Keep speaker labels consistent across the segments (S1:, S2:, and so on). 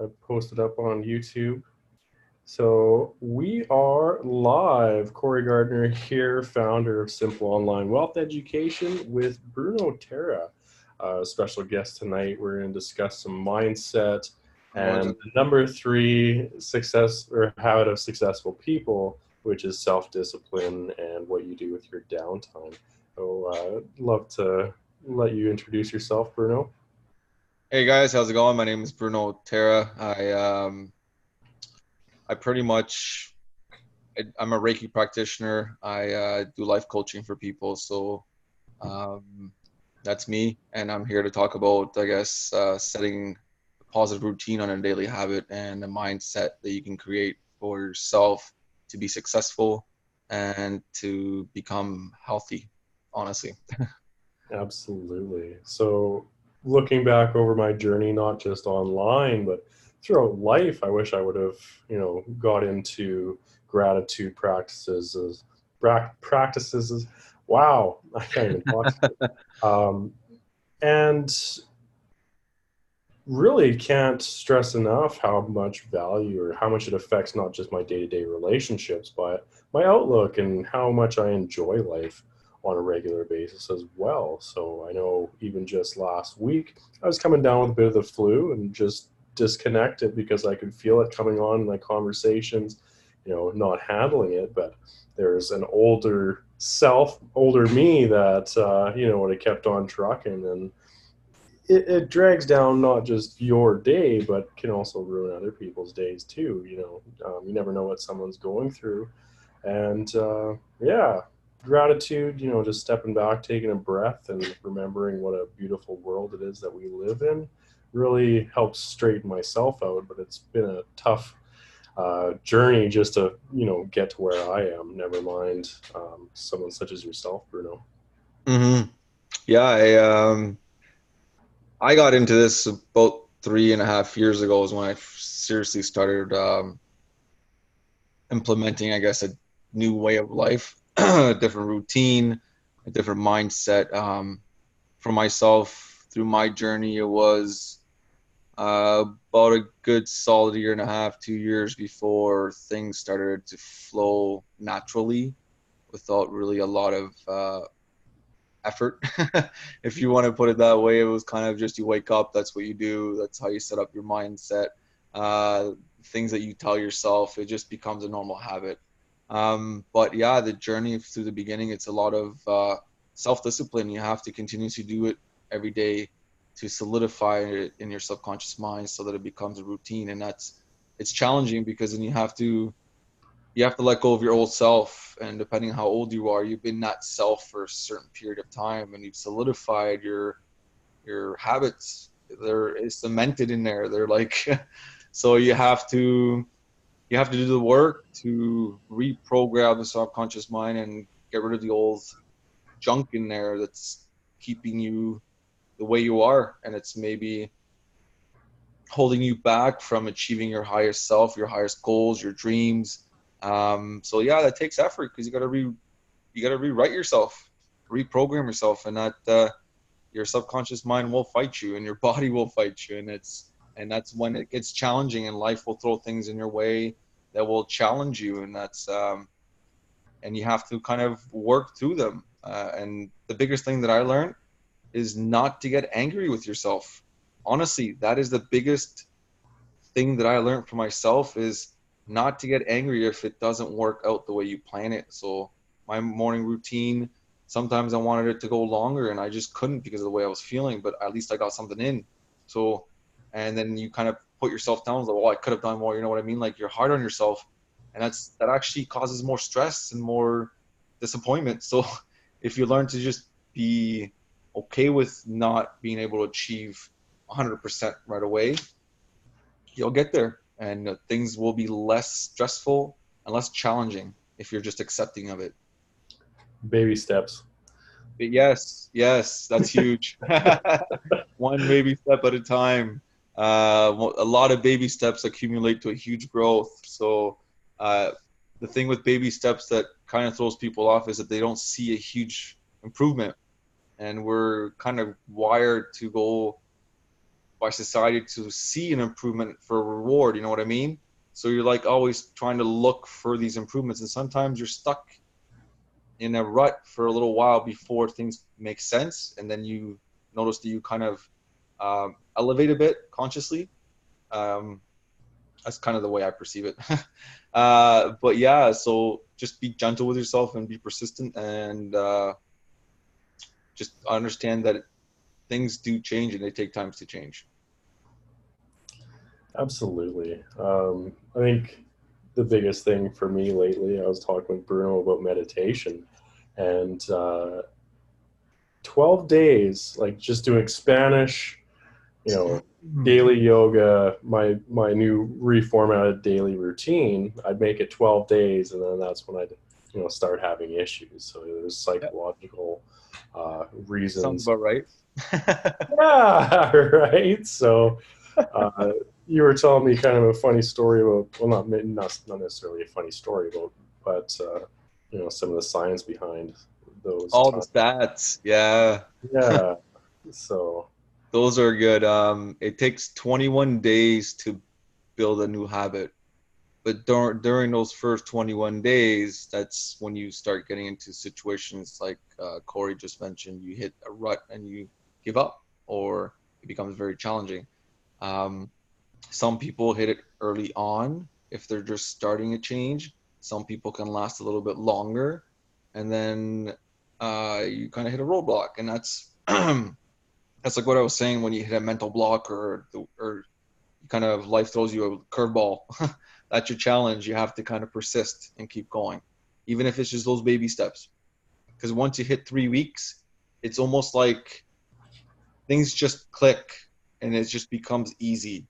S1: I posted up on YouTube. So we are live. Corey Gardner here, founder of Simple Online Wealth Education with Bruno Terra. Special guest tonight. We're going to discuss some mindset and
S2: Imagine.
S1: the number three success or habit of successful people, which is self-discipline and what you do with your downtime. So love to let you introduce yourself, Bruno.
S2: Hey guys, how's it going? My name is Bruno Terra. I pretty much I'm a Reiki practitioner. I do life coaching for people, so um, that's me. And I'm here to talk about, I guess, setting a positive routine on a daily habit and a mindset that you can create for yourself to be successful and to become healthy. Honestly.
S1: Absolutely. So, looking back over my journey, not just online, but throughout life, I wish I would have, got into gratitude practices. Wow, I can't even talk. Um, and really can't stress enough how much value or how much it affects not just my day-to-day relationships, but my outlook and how much I enjoy life on a regular basis as well. So I know even just last week, I was coming down with a bit of the flu and just disconnected because I could feel it coming on in my conversations, not handling it. But there's an older me that, would have kept on trucking, and it drags down not just your day, but can also ruin other people's days too. You never know what someone's going through, and yeah, gratitude. Just stepping back, taking a breath, and remembering what a beautiful world it is that we live in, really helps straighten myself out. But it's been a tough journey just to get to where I am. Never mind someone such as yourself, Bruno.
S2: hmm Yeah, I got into this about 3.5 years ago is when I seriously started implementing, I guess, a new way of life, a different routine, a different mindset. For myself, through my journey, it was about a good solid year and a half, 2 years before things started to flow naturally without really a lot of effort. If you want to put it that way, it was kind of just you wake up, that's what you do, that's how you set up your mindset. uh, Things that you tell yourself, it just becomes a normal habit. But yeah, the journey through the beginning, it's a lot of self-discipline. You have to continuously do it every day to solidify it in your subconscious mind so that it becomes a routine. And it's challenging because then you have to let go of your old self, and depending on how old you are, you've been that self for a certain period of time and you've solidified your habits. They're cemented in there. They're like so you have to do the work to reprogram the subconscious mind and get rid of the old junk in there that's keeping you the way you are, and it's maybe holding you back from achieving your highest self, your highest goals, your dreams. So yeah, that takes effort because you got to rewrite yourself, reprogram yourself, and that your subconscious mind will fight you and your body will fight you, and that's when it gets challenging, and life will throw things in your way that will challenge you, and you have to kind of work through them. And the biggest thing that I learned is not to get angry with yourself. Honestly, that is the biggest thing that I learned for myself, is not to get angry if it doesn't work out the way you plan it. So my morning routine, sometimes I wanted it to go longer and I just couldn't because of the way I was feeling, but at least I got something in. So, and then you kind of put yourself down, like, well, I could have done more. You know what I mean? Like, you're hard on yourself, and that actually causes more stress and more disappointment. So if you learn to just be okay with not being able to achieve 100% right away, you'll get there, and things will be less stressful and less challenging if you're just accepting of it.
S1: Baby steps.
S2: But yes, yes, that's huge. One baby step at a time. A lot of baby steps accumulate to a huge growth. So uh, the thing with baby steps that kind of throws people off is that they don't see a huge improvement, and we're kind of wired to go by society to see an improvement for a reward. You know what I mean? So you're like always trying to look for these improvements, and sometimes you're stuck in a rut for a little while before things make sense, and then you notice that you kind of elevate a bit consciously. Um, that's kind of the way I perceive it. But yeah, so just be gentle with yourself and be persistent, and just understand that things do change and they take time to change.
S1: Absolutely. I think the biggest thing for me lately, I was talking with Bruno about meditation, and 12 days, like just doing Spanish, you know, daily yoga, my new reformatted daily routine, I'd make it 12 days, and then that's when I'd, start having issues. So there's
S2: Yeah,
S1: psychological
S2: sounds
S1: reasons.
S2: about right.
S1: Yeah, right. So uh, you were telling me kind of a funny story about, well, not necessarily a funny story about, but some of the science behind those
S2: All the
S1: times.
S2: stats, yeah,
S1: Yeah. So
S2: those are good. It takes 21 days to build a new habit, but during those first 21 days, that's when you start getting into situations like Corey just mentioned. You hit a rut and you give up, or it becomes very challenging. Um, some people hit it early on if they're just starting a change. Some people can last a little bit longer, and then you kind of hit a roadblock, and that's that's like what I was saying when you hit a mental block, or kind of life throws you a curveball. That's your challenge. You have to kind of persist and keep going, even if it's just those baby steps. Because once you hit 3 weeks, it's almost like things just click and it just becomes easy.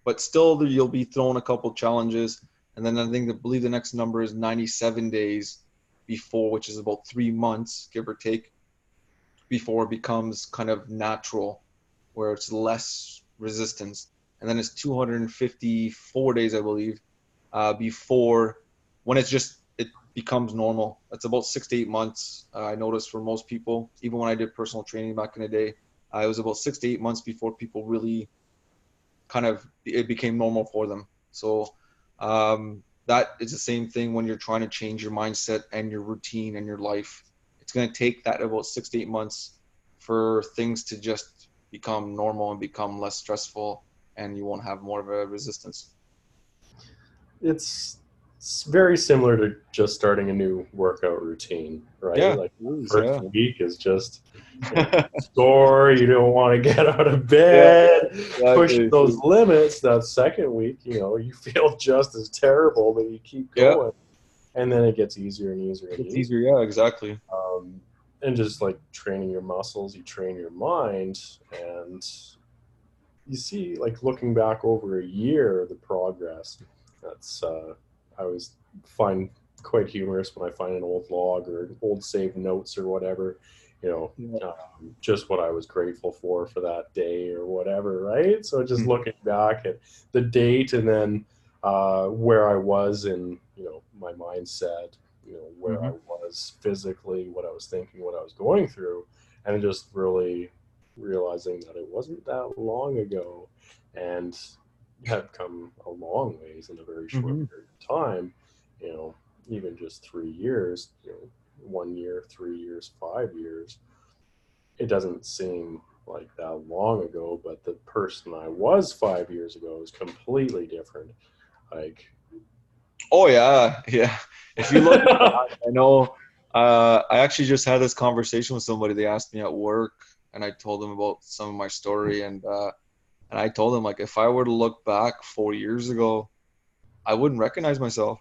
S2: But still, you'll be thrown a couple challenges, and then I believe the next number is 97 days before, which is about 3 months, give or take, before it becomes kind of natural, where it's less resistance. And then it's 254 days, I believe, before when it becomes normal. It's about 6 to 8 months. I noticed for most people, even when I did personal training back in the day, it was about 6 to 8 months before people really kind of it became normal for them. So that is the same thing when you're trying to change your mindset and your routine and your life. It's going to take that about 6 to 8 months for things to just become normal and become less stressful, and you won't have more of a resistance.
S1: it's very similar to just starting a new workout routine, right?
S2: Yeah,
S1: Like
S2: it
S1: the
S2: is,
S1: first
S2: yeah.
S1: week is just, sore, you don't want to get out of
S2: Yeah,
S1: bed, push
S2: exactly.
S1: those limits. That second week, you feel just as terrible, but you keep
S2: Yeah,
S1: going. And then it gets easier and easier and
S2: it's
S1: easier.
S2: easier. Yeah, exactly.
S1: Um, and just like training your muscles, you train your mind, and you see, like looking back over a year, the progress. That's I always find quite humorous when I find an old log or old saved notes or whatever.
S2: Yeah.
S1: Just what I was grateful for that day or whatever, right? So just
S2: Mhm.
S1: looking back at the date, and then where I was in, my mindset, where I
S2: Mhm.
S1: was physically, what I was thinking, what I was going through, and just really realizing that it wasn't that long ago, and have come a long ways in a very short
S2: Mhm.
S1: period of time. You know, even just 3 years, 1 year, 3 years, 5 years. It doesn't seem like that long ago, but the person I was 5 years ago is completely different. Like,
S2: Oh yeah, yeah. If you look back, I know. I actually just had this conversation with somebody. They asked me at work, and I told them about some of my story, and I told them like if I were to look back 4 years ago, I wouldn't recognize myself.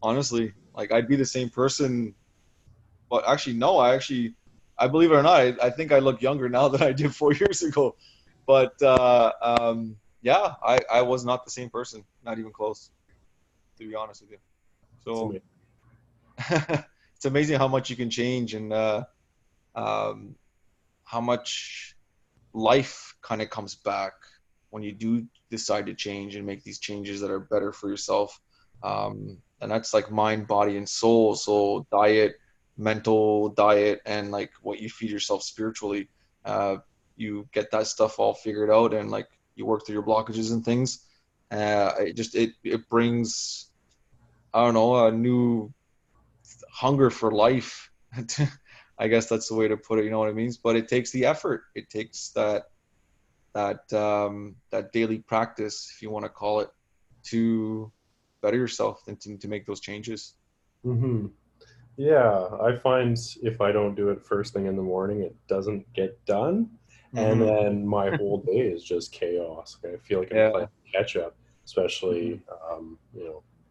S2: Honestly, like I'd be the same person. But actually, no. I believe it or not, I think I look younger now than I did 4 years ago. But yeah, I was not the same person. Not even close, to be honest with you.
S1: to
S2: So
S1: me,
S2: it's amazing how much you can change, and um, how much life kind of comes back when you do decide to change and make these changes that are better for yourself. And that's like mind, body, and soul. So diet, mental diet, and like what you feed yourself spiritually. Uh, you get that stuff all figured out, and like you work through your blockages and things. It brings, I don't know, a new hunger for life. I guess that's the way to put it. You know what I mean? But it takes the effort. It takes that daily practice, if you want to call it, to better yourself and to make those changes.
S1: Hmm. Yeah, I find if I don't do it first thing in the morning, it doesn't get done. And
S2: Hmm.
S1: then my whole day is just chaos. I feel like I'm
S2: Yeah.
S1: playing catch up,
S2: Hmm.
S1: especially,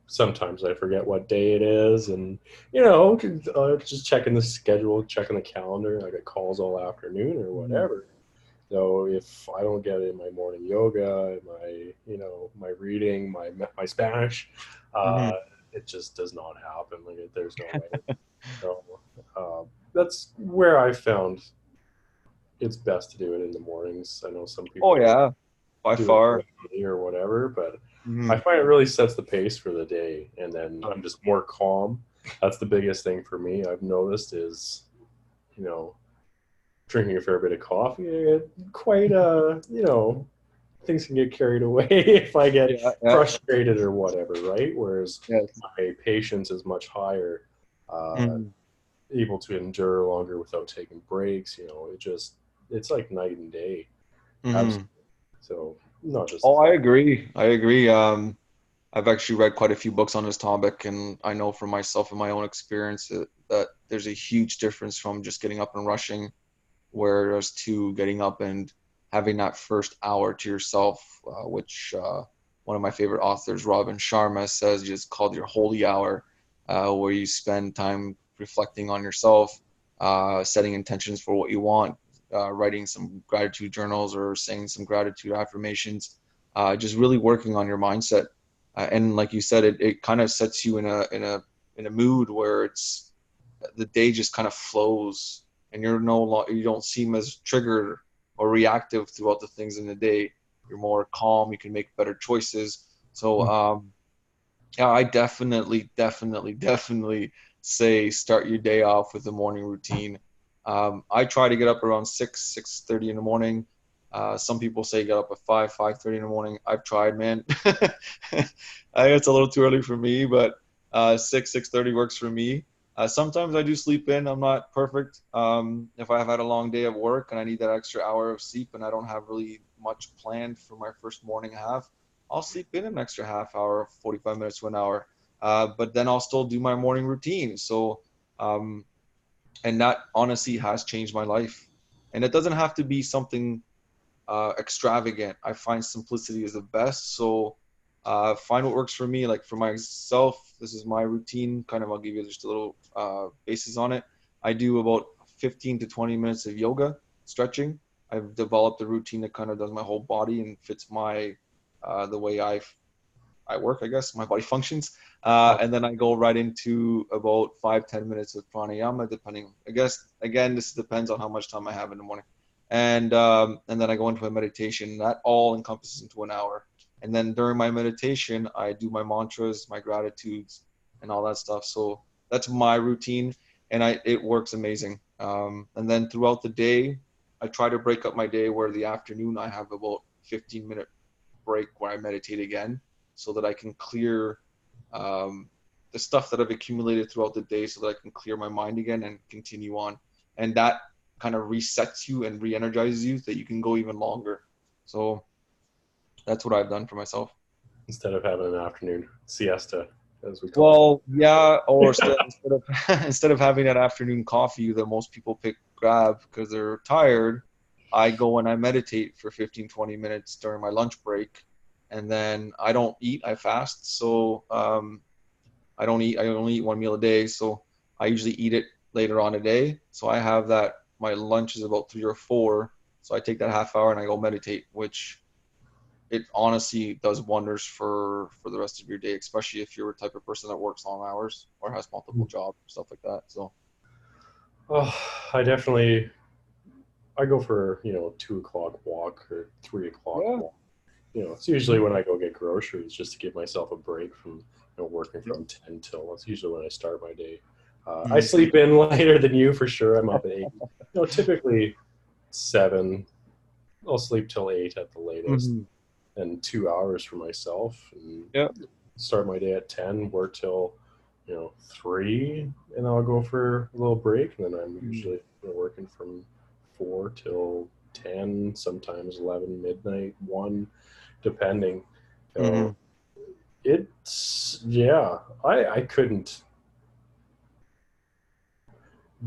S1: sometimes I forget what day it is. And, just checking the schedule, checking the calendar. I get calls all afternoon or
S2: Hmm.
S1: whatever. So if I don't get in my morning yoga, my reading, my Spanish, uh,
S2: Hmm.
S1: it just does not happen. Like there's no way. So that's where I found it's best to do it in the mornings. I know some
S2: Oh
S1: people like
S2: yeah, by
S1: do it
S2: far.
S1: early or whatever, but I
S2: Hmm.
S1: find it really sets the pace for the day, and then I'm just more calm. That's the biggest thing for me. I've noticed is, you know, drinking a fair bit of coffee. I get quite things can get carried away if I get
S2: Yeah, yeah.
S1: frustrated or whatever, right? Whereas
S2: Yes.
S1: my patience is much higher, uh,
S2: Mhm.
S1: able to endure longer without taking breaks. It's like night and day. Absolutely.
S2: Hmm.
S1: So not just the
S2: Oh, I
S1: coffee.
S2: agree. I agree. I've actually read quite a few books on this topic, and I know from myself and my own experience that there's a huge difference from just getting up and rushing, whereas to getting up and having that first hour to yourself, which one of my favorite authors, Robin Sharma, says is called your holy hour, where you spend time reflecting on yourself, setting intentions for what you want, writing some gratitude journals or saying some gratitude affirmations, just really working on your mindset. And like you said, it kind of sets you in a mood where it's the day just kind of flows, and you don't seem as triggered or reactive throughout the things in the day. You're more calm. You can make better choices. So yeah, I definitely say start your day off with a morning routine. I try to get up around 6:30 in the morning. Some people say get up at 5:30 in the morning. I've tried, man. I it's a little too early for me, but 6:30 works for me. Sometimes I do sleep in. I'm not perfect. If I have had a long day of work and I need that extra hour of sleep and I don't have really much planned for my first morning half, I'll sleep in an extra half hour, 45 minutes to an hour. But then I'll still do my morning routine. So, um, and that honestly has changed my life. And it doesn't have to be something extravagant. I find simplicity is the best. So, find what works for me. Like for myself, this is my routine. Kind of, I'll give you just a little basis on it. I do about 15 to 20 minutes of yoga, stretching. I've developed a routine that kind of does my whole body and fits my the way I work, I guess, my body functions. And then I go right into about 5-10 minutes of pranayama, depending. I guess again, this depends on how much time I have in the morning. And then I go into a meditation. That all encompasses into an hour. And then during my meditation, I do my mantras, my gratitudes, and all that stuff. So that's my routine, and it works amazing. And then throughout the day, I try to break up my day where the afternoon I have about 15-minute break where I meditate again so that I can clear the stuff that I've accumulated throughout the day so that I can clear my mind again and continue on. And that kind of resets you and re-energizes you so that you can go even longer. So that's what I've done for myself.
S1: Instead of having an afternoon siesta, as we call
S2: Well, yeah, or instead of instead of having that afternoon coffee that most people pick grab because they're tired, I go and I meditate for 15, 20 minutes during my lunch break, and then I don't eat, I fast. So I don't eat, I only eat one meal a day, so I usually eat it later on a day. So I have that my lunch is about 3 or 4, so I take that half hour and I go meditate, which it honestly does wonders for the rest of your day, especially if you're a type of person that works long hours or has multiple
S1: it.
S2: jobs, stuff like that. So
S1: Oh, I definitely I go for 2 o'clock walk or 3 o'clock
S2: yeah.
S1: walk. It's usually when I go get groceries just to give myself a break from working
S2: Yeah.
S1: from 10 till that's usually when I start my day. I
S2: Mhm.
S1: sleep in later than you for sure. I'm up at 8. Typically 7. I'll sleep till 8 at the latest.
S2: Mhm.
S1: and 2 hours for myself, and
S2: Yeah.
S1: start my day at 10, work till 3, and I'll go for a little break, and then I'm usually working from 4 till 10, sometimes 11, midnight, 1, depending.
S2: Mm-hmm.
S1: So it's, yeah, I couldn't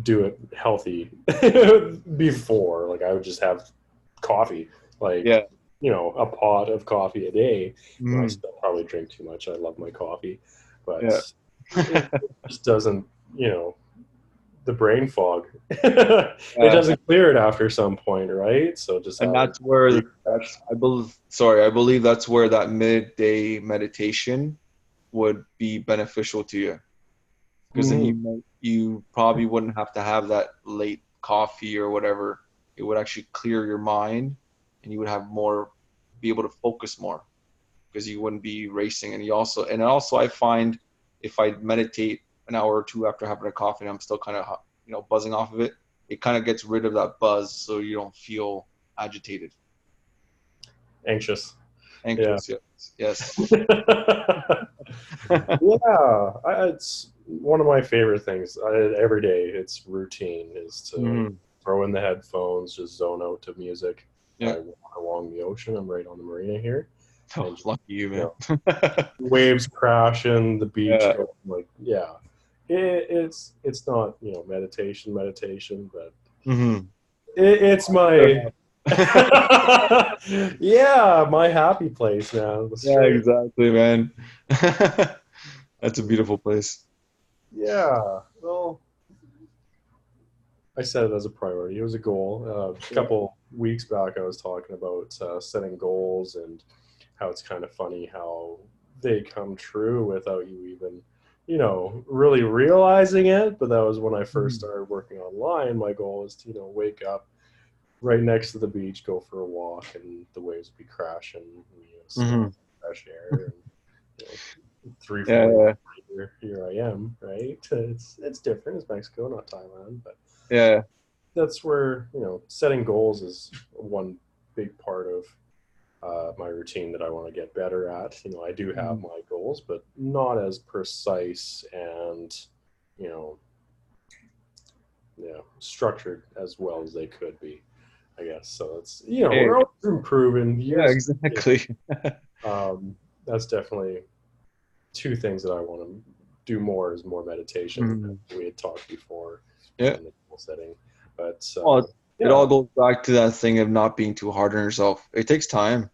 S1: do it healthy before. Like, I would just have coffee, like,
S2: Yeah.
S1: a pot of coffee a day. I
S2: Mm.
S1: still probably drink too much. I love my coffee, but
S2: Yeah.
S1: it just doesn't, the brain fog. It
S2: Yeah.
S1: doesn't clear it after some point, right? So just
S2: And
S1: having
S2: that's where
S1: refresh.
S2: I believe that's where that midday meditation would be beneficial to you, because then
S1: Mhm.
S2: you probably wouldn't have to have that late coffee or whatever. It would actually clear your mind, and you would have more, be able to focus more, because you wouldn't be racing. And also I find if I meditate an hour or two after having a coffee and I'm still kind of buzzing off of it, it kind of gets rid of that buzz, so you don't feel agitated,
S1: Anxious. Yeah.
S2: anxious. Yes, yes.
S1: Yeah, it's one of my favorite things. Every day, it's routine is to
S2: Mhm.
S1: throw in the headphones, just zone out to music.
S2: Yeah.
S1: I walk along the ocean. I'm right on the marina here,
S2: Oh,
S1: and just,
S2: lucky you,
S1: you
S2: man.
S1: know, waves crashing, the beach
S2: Yeah.
S1: going, like, yeah. It's not meditation, but
S2: Hmm.
S1: it's my yeah, my happy place, man. The
S2: Yeah,
S1: straight.
S2: exactly, man. That's a beautiful place.
S1: Yeah, well, I set it as a priority. It was a goal. A
S2: Yeah.
S1: couple weeks back, I was talking about setting goals and how it's kind of funny how they come true without you even, really realizing it. But that was when I first
S2: Mhm.
S1: started working online. My goal was to, wake up right next to the beach, go for a walk, and the waves would be crashing,
S2: Mhm.
S1: smell fresh air, and you know, three,
S2: Yeah,
S1: 4 years
S2: yeah,
S1: later, here I am. Right? It's different. It's Mexico, not Thailand, but
S2: yeah.
S1: that's where setting goals is one big part of my routine that I want to get better at. I do have
S2: Mhm.
S1: my goals, but not as precise and you know structured as well as they could be, I guess. So it's
S2: Hey,
S1: we're always improving
S2: yeah,
S1: years.
S2: exactly.
S1: Um, that's definitely two things that I want to do more is more meditation.
S2: Mhm.
S1: We had talked before,
S2: Yeah.
S1: in the goal setting, but
S2: Well, it
S1: yeah.
S2: all goes back to that thing of not being too hard on yourself. It takes time.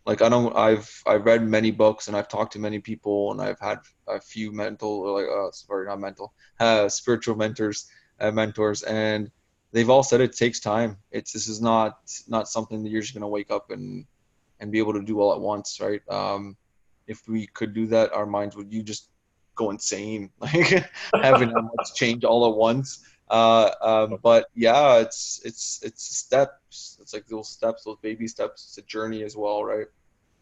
S2: Like I've read many books and I've talked to many people and I've had a few sorry, not mental, spiritual mentors, and they've all said it takes time. This is not something that you're just gonna wake up and be able to do all at once, right? If we could do that, our minds would you just go insane, like having that much change all at once. But yeah, it's steps. It's like those steps, those baby steps. It's a journey as well, right?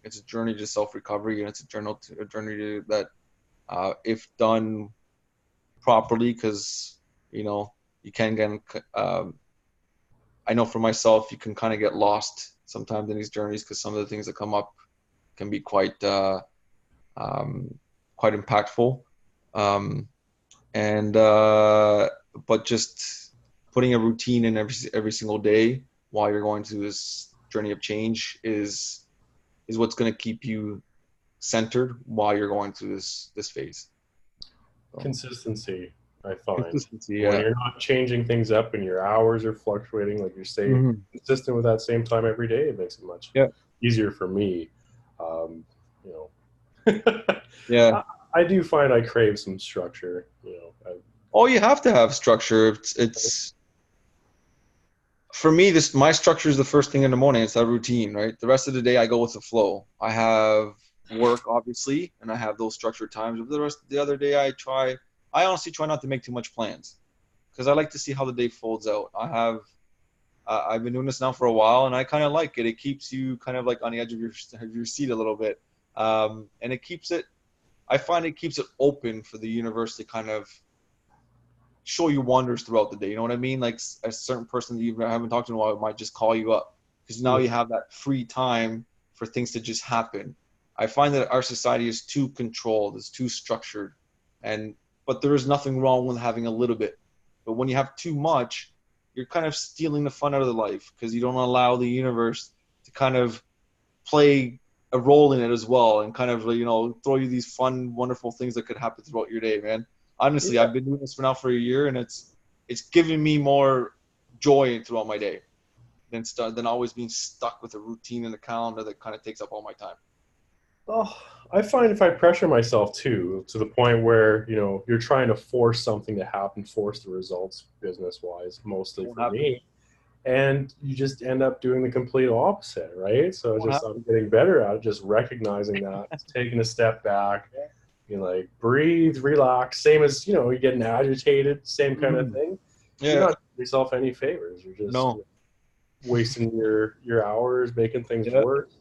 S2: It's a journey to self recovery, and it's a journey to that, if done properly, because you know you can get. I know for myself, you can kind of get lost sometimes in these journeys because some of the things that come up can be um, quite impactful. Um, and But just putting a routine in every single day while you're going through this journey of change is what's going to keep you centered while you're going through this phase. So
S1: Consistency, I find.
S2: consistency,
S1: When
S2: yeah.
S1: you're not changing things up and your hours are fluctuating, like you stay
S2: Hmm.
S1: consistent with that same time every day, it makes it much
S2: Yeah,
S1: easier for me. Um, you know,
S2: yeah.
S1: I, I do find I crave some structure.
S2: Oh, you have to have structure. It's for me, this my structure is the first thing in the morning. It's that routine, right? The rest of the day, I go with the flow. I have work, obviously, and I have those structured times. But the rest of the other day, I honestly try not to make too much plans because I like to see how the day folds out. I've been doing this now for a while, and I kind of like it. It keeps you kind of like on the edge of your seat a little bit, and it keeps it. I find it keeps it open for the universe to kind of show you wonders throughout the day. You know what I mean? Like a certain person that you haven't talked to in a while might just call you up because now you have that free time for things to just happen. I find that our society is too controlled, is too structured, and but there is nothing wrong with having a little bit. But when you have too much, you're kind of stealing the fun out of the life because you don't allow the universe to kind of play a role in it as well, and kind of, you know, throw you these fun, wonderful things that could happen throughout your day, man. Honestly,
S1: Yeah.
S2: I've been doing this for now for a year, and it's giving me more joy throughout my day than always being stuck with a routine in the calendar that kind of takes up all my time.
S1: Oh, I find if I pressure myself too, to the point where, you know, you're trying to force something to happen, force the results business wise, mostly
S2: Won't
S1: for
S2: happen.
S1: me. And you just end up doing the complete opposite, right? So
S2: Won't
S1: just
S2: happen.
S1: I'm getting better at it, just recognizing that, taking a step back, you know, like breathe, relax. Same as, you know, you're getting agitated, same kind of
S2: Mhm.
S1: thing. You're
S2: Yeah.
S1: not doing yourself any favors. You're just,
S2: No.
S1: you know, wasting your hours, making things
S2: Yeah.
S1: worse,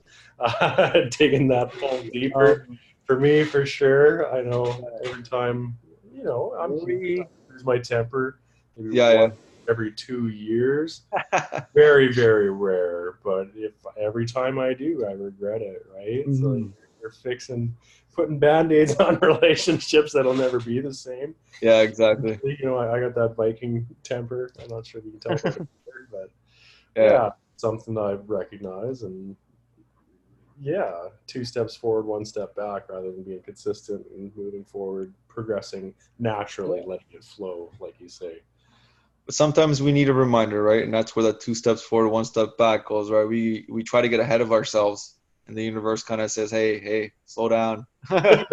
S1: taking that pull deeper.
S2: Um,
S1: For me, for sure, I know every time, you know, I'm human. I
S2: worry.
S1: lose my temper maybe
S2: Yeah,
S1: once every 2 years.
S2: yeah.
S1: Very, very rare, but if every time I do, I regret it, right? So
S2: Mhm.
S1: you're fixing, putting band-aids on relationships that'll never be the same.
S2: Yeah, exactly.
S1: You know, I got that Viking temper. I'm not sure if you can tell by the word, but
S2: Yeah.
S1: yeah, something that I recognize, and yeah, two steps forward, one step back, rather than being consistent and moving forward, progressing naturally,
S2: Yeah.
S1: letting it flow, like you say.
S2: But sometimes we need a reminder, right? And that's where that two steps forward, one step back goes, right? We try to get ahead of ourselves, and the universe kind of says, "Hey, hey, slow down. There's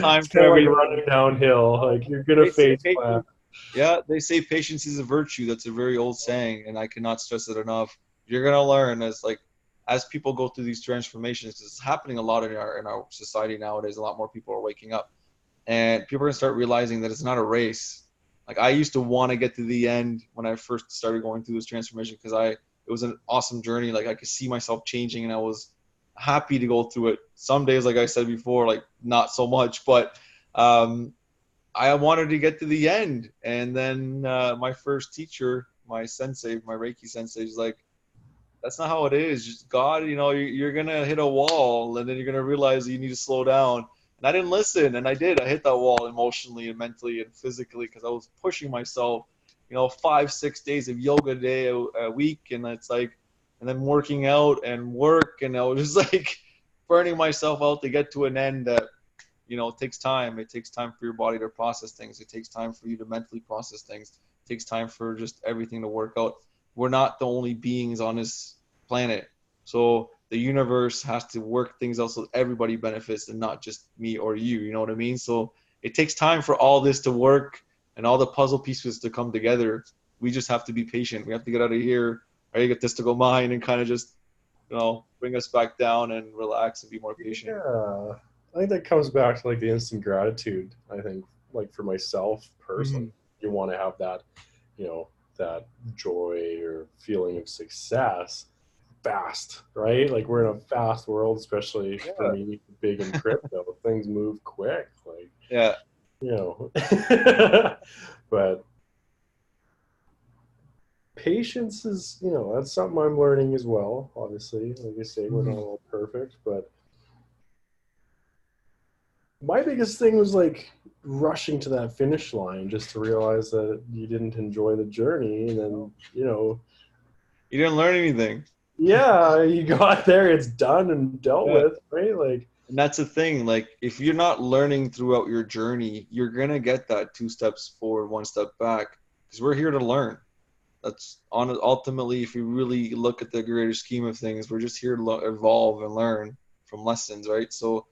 S2: time
S1: It's
S2: for
S1: kind of like
S2: everything."
S1: running downhill. Like you're gonna
S2: They say
S1: face plant.
S2: patience. Yeah, they say patience is a virtue. That's a very old saying, and I cannot stress it enough. You're gonna learn as people go through these transformations. 'Cause it's happening a lot in our society nowadays. A lot more people are waking up, and people are gonna start realizing that it's not a race. Like I used to want to get to the end when I first started going through this transformation because it was an awesome journey. Like I could see myself changing, and I was happy to go through it. Some days, like I said before, like not so much, but um, I wanted to get to the end. And then my first teacher, my sensei, my Reiki sensei, is like, "That's not how it is. Just God, you know, you're gonna hit a wall, and then you're gonna realize you need to slow down." And I didn't listen, and I did. I hit that wall emotionally and mentally and physically because I was pushing myself. You know, 5, 6 days of yoga day a week, and it's like, and then working out and work, and I was just like burning myself out to get to an end that, you know, it takes time. It takes time for your body to process things. It takes time for you to mentally process things. It takes time for just everything to work out. We're not the only beings on this planet. So the universe has to work things out so everybody benefits and not just me or you. You know what I mean? So it takes time for all this to work and all the puzzle pieces to come together. We just have to be patient. We have to get out of here, our egotistical mind, and kind of just, you know, bring us back down and relax and be more patient.
S1: Yeah, I think that comes back to like the instant gratitude. I think, like for myself personally,
S2: Mm-hmm.
S1: you want to have that, you know, that joy or feeling of success fast, right? Like we're in a fast world, especially for
S2: Yeah.
S1: me, big in crypto. Things move quick, like,
S2: Yeah.
S1: you know. But patience is, you know, that's something I'm learning as well. Obviously, like I say, we're not
S2: Mhm.
S1: all perfect, but my biggest thing was like rushing to that finish line just to realize that you didn't enjoy the journey, and then, you know,
S2: You didn't learn anything.
S1: yeah, you got there, it's done and dealt
S2: Yeah.
S1: with, right? Like,
S2: And that's the thing. Like, if you're not learning throughout your journey, you're going to get that 2 steps forward, one step back, because we're here to learn. That's on ultimately, if you really look at the greater scheme of things, we're just here to evolve and learn from lessons, right? So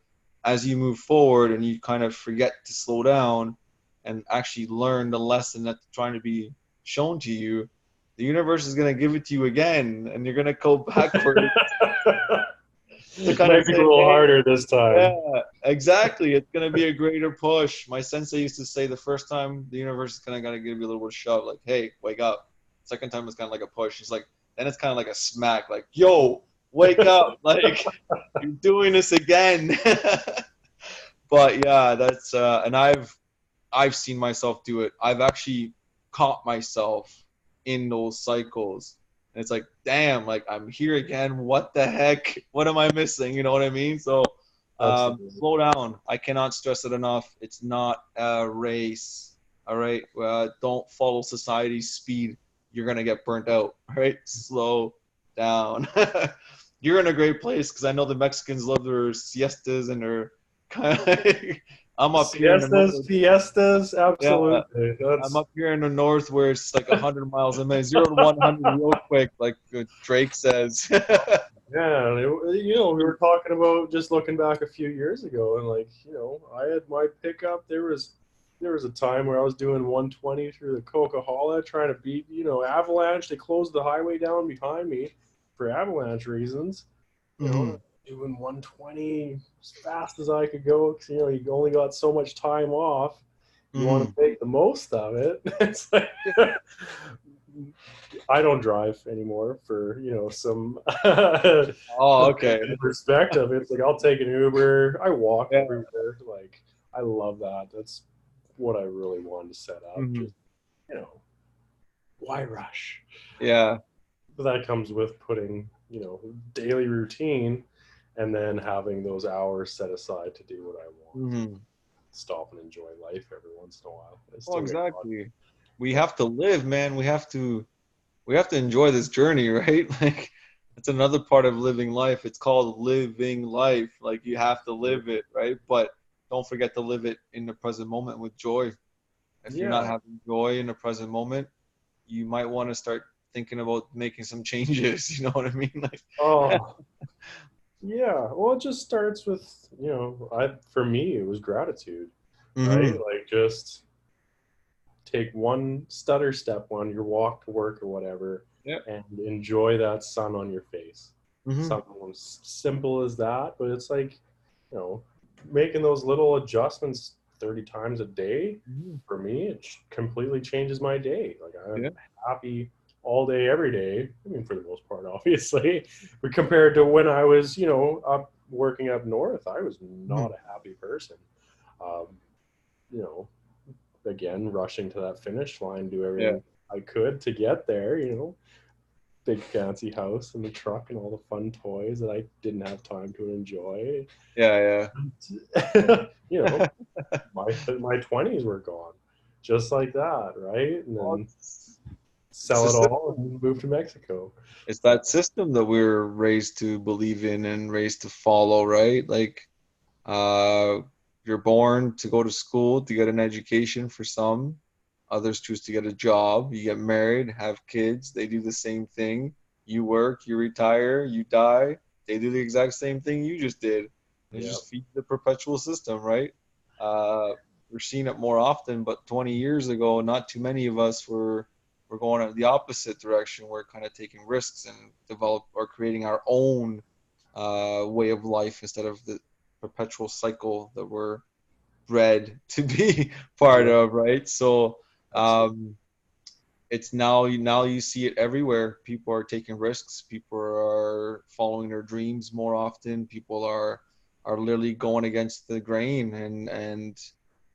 S2: as you move forward and you kind of forget to slow down and actually learn the lesson that's trying to be shown to you, the universe is going to give it to you again, and you're going to go backwards to kind of
S1: might be a
S2: say,
S1: little
S2: hey,
S1: harder this
S2: yeah,
S1: time.
S2: exactly. It's gonna be a greater push. My sensei used to say the first time the universe is kind of gonna give you a little bit of shove, like, "Hey, wake up." Second time it's kind of like a push. It's like then it's kind of like a smack, like, "Yo, wake up!" Like you're doing this again. But yeah, that's and I've seen myself do it. I've actually caught myself in those cycles And it's like, damn, like I'm here again. What the heck? What am I missing? You know what I mean? So
S1: Absolutely.
S2: slow down. I cannot stress it enough. It's not a race. All right. Don't follow society's speed. You're gonna get burnt out. All right. Slow down. You're in a great place because I know the Mexicans love their siestas and their kind of. I'm up here in the
S1: Siestas,
S2: north.
S1: fiestas,
S2: Yeah,
S1: absolutely.
S2: I'm
S1: That's
S2: up here in the north where it's like 100 miles a minute, 0 to 100 real quick, like Drake says.
S1: yeah. We were talking about just looking back a few years ago, and like, I had my pickup. There was a time where I was doing 120 through the Coca-Cola, trying to beat, Avalanche. They closed the highway down behind me for Avalanche reasons.
S2: Hmm.
S1: Doing 120 as fast as I could go because you only got so much time off. You want
S2: Hmm.
S1: to make the most of it. It's like I don't drive anymore for some
S2: Oh, okay.
S1: perspective. It's like I'll take an Uber. I walk
S2: Yeah.
S1: everywhere. Like I love that. That's what I really wanted to set up.
S2: Hmm.
S1: Just you know, why rush?
S2: Yeah.
S1: But that comes with putting daily routine, and then having those hours set aside to do what I want.
S2: Hmm.
S1: Stop and enjoy life every once in a while. I
S2: Oh,
S1: still get caught.
S2: exactly. We have to live, man. We have to enjoy this journey, right? Like it's another part of living life. It's called living life. Like you have to live it, right? But don't forget to live it in the present moment with joy. If you're not
S1: Yeah.
S2: having joy in the present moment, you might want to start thinking about making some changes. You know what I mean? Like,
S1: Oh, yeah. Well, it just starts with, for me, it was gratitude, right?
S2: hmm.
S1: Like just take one stutter step on your walk to work or whatever
S2: Yeah.
S1: and enjoy that sun on your face.
S2: Hmm.
S1: Something as simple as that, but it's like, you know, making those little adjustments 30 times a day,
S2: Hmm.
S1: for me, it completely changes my day. Like I'm
S2: Yeah.
S1: happy all day, every day. I mean, for the most part, obviously, but compared to when I was, up working up north, I was
S2: Hmm.
S1: not a happy person. Um, you know, again, rushing to that finish line, do
S2: Yeah.
S1: everything I could to get there, big fancy house and the truck and all the fun toys that I didn't have time to enjoy.
S2: Yeah.
S1: you know,
S2: Yeah.
S1: my 20s were gone just like that, right? And
S2: Well,
S1: then
S2: it's
S1: sell
S2: a
S1: it all
S2: system.
S1: and move to Mexico.
S2: It's that
S1: So,
S2: system that we're raised to believe in and raised to follow, right? Like, uh, you're born to go to school to get an education for some. Others choose to get a job. You get married, have kids. They do the same thing. You work, you retire, you die. They do the exact same thing you just did. They
S1: yeah,
S2: just feed the perpetual system, right? Uh, we're seeing it more often, but 20 years ago, not too many of us were going in the opposite direction. We're kind of taking risks and develop or creating our own way of life instead of the perpetual cycle that we're bred to be part
S1: yeah,
S2: of, right? So
S1: absolutely.
S2: um, it's now you see it everywhere. People are taking risks. People are following their dreams more often. People are literally going against the grain, and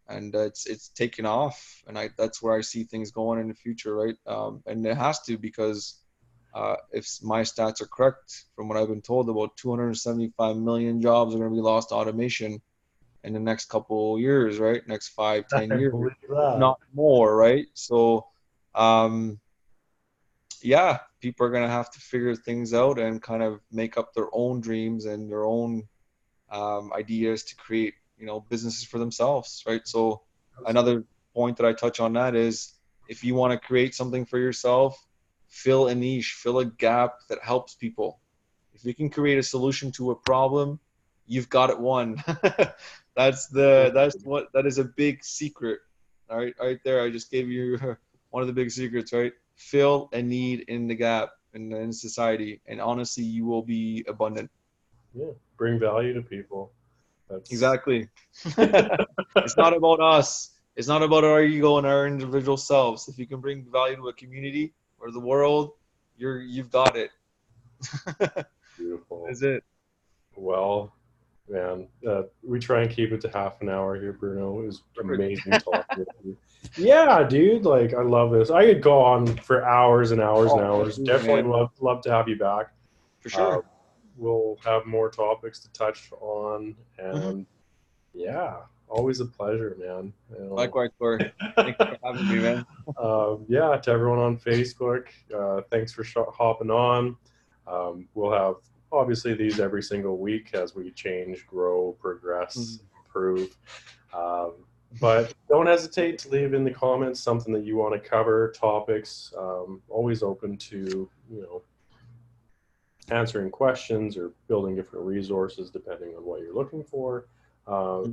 S2: it's taking off. And that's where I see things going in the future, right? And it has to because if my stats are correct from what I've been told, about 275 million jobs are going to be lost to automation in the next couple years, right? Next five, ten
S1: I
S2: years,
S1: believe
S2: if
S1: that.
S2: not more, right? So, um, yeah, people are going to have to figure things out and kind of make up their own dreams and their own ideas to create, businesses for themselves, right? So,
S1: Absolutely.
S2: another point that I touch on that is if you want to create something for yourself, fill a niche, fill a gap that helps people. If you can create a solution to a problem, you've got it won. That is a big secret. All right, right there. I just gave you one of the big secrets, right? Fill a need in the gap in society, and honestly, you will be abundant.
S1: Yeah, bring value to people. That's
S2: Exactly. It's not about us. It's not about our ego and our individual selves. If you can bring value to a community or the world, you've got it.
S1: beautiful.
S2: Is it?
S1: Well, man, we try and keep it to half an hour here, Bruno. It was
S2: Perfect.
S1: amazing talking with you. Yeah, dude. Like, I love this. I could go on for hours and hours and
S2: Oh, me
S1: hours.
S2: too,
S1: Definitely
S2: man.
S1: love to have you back.
S2: For
S1: Uh,
S2: sure.
S1: we'll have more topics to touch on,
S2: Hmm.
S1: and yeah, always a pleasure, man.
S2: Likewise, Corey. Thank you for having me, man.
S1: Yeah, to everyone on Facebook, thanks for hopping on. We'll have obviously these every single week as we change, grow, progress,
S2: Mhm.
S1: improve. Um, but don't hesitate to leave in the comments something that you want to cover, topics. Always open to answering questions or building different resources depending on what you're looking for. Uh,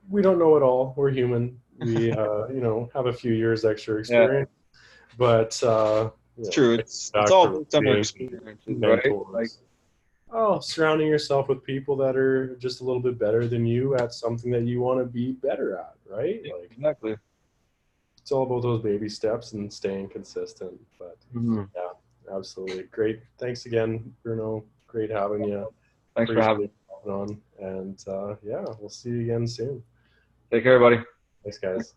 S1: we don't know it all. We're human. We have a few years extra
S2: Yeah,
S1: experience, but
S2: it's true.
S1: take
S2: It's
S1: back
S2: all
S1: from
S2: based on our
S1: being
S2: experiences, right? Like,
S1: mentors. Oh, surrounding yourself with people that are just a little bit better than you at something that you want to be better at, right?
S2: yeah,
S1: Like,
S2: exactly.
S1: it's all about those baby steps and staying consistent. But
S2: Mhm.
S1: yeah, absolutely. Great. Thanks again, Bruno. Great having you.
S2: Thanks for having
S1: Appreciate
S2: me.
S1: you on. And yeah, we'll see you again soon.
S2: Take care, buddy.
S1: Thanks, guys.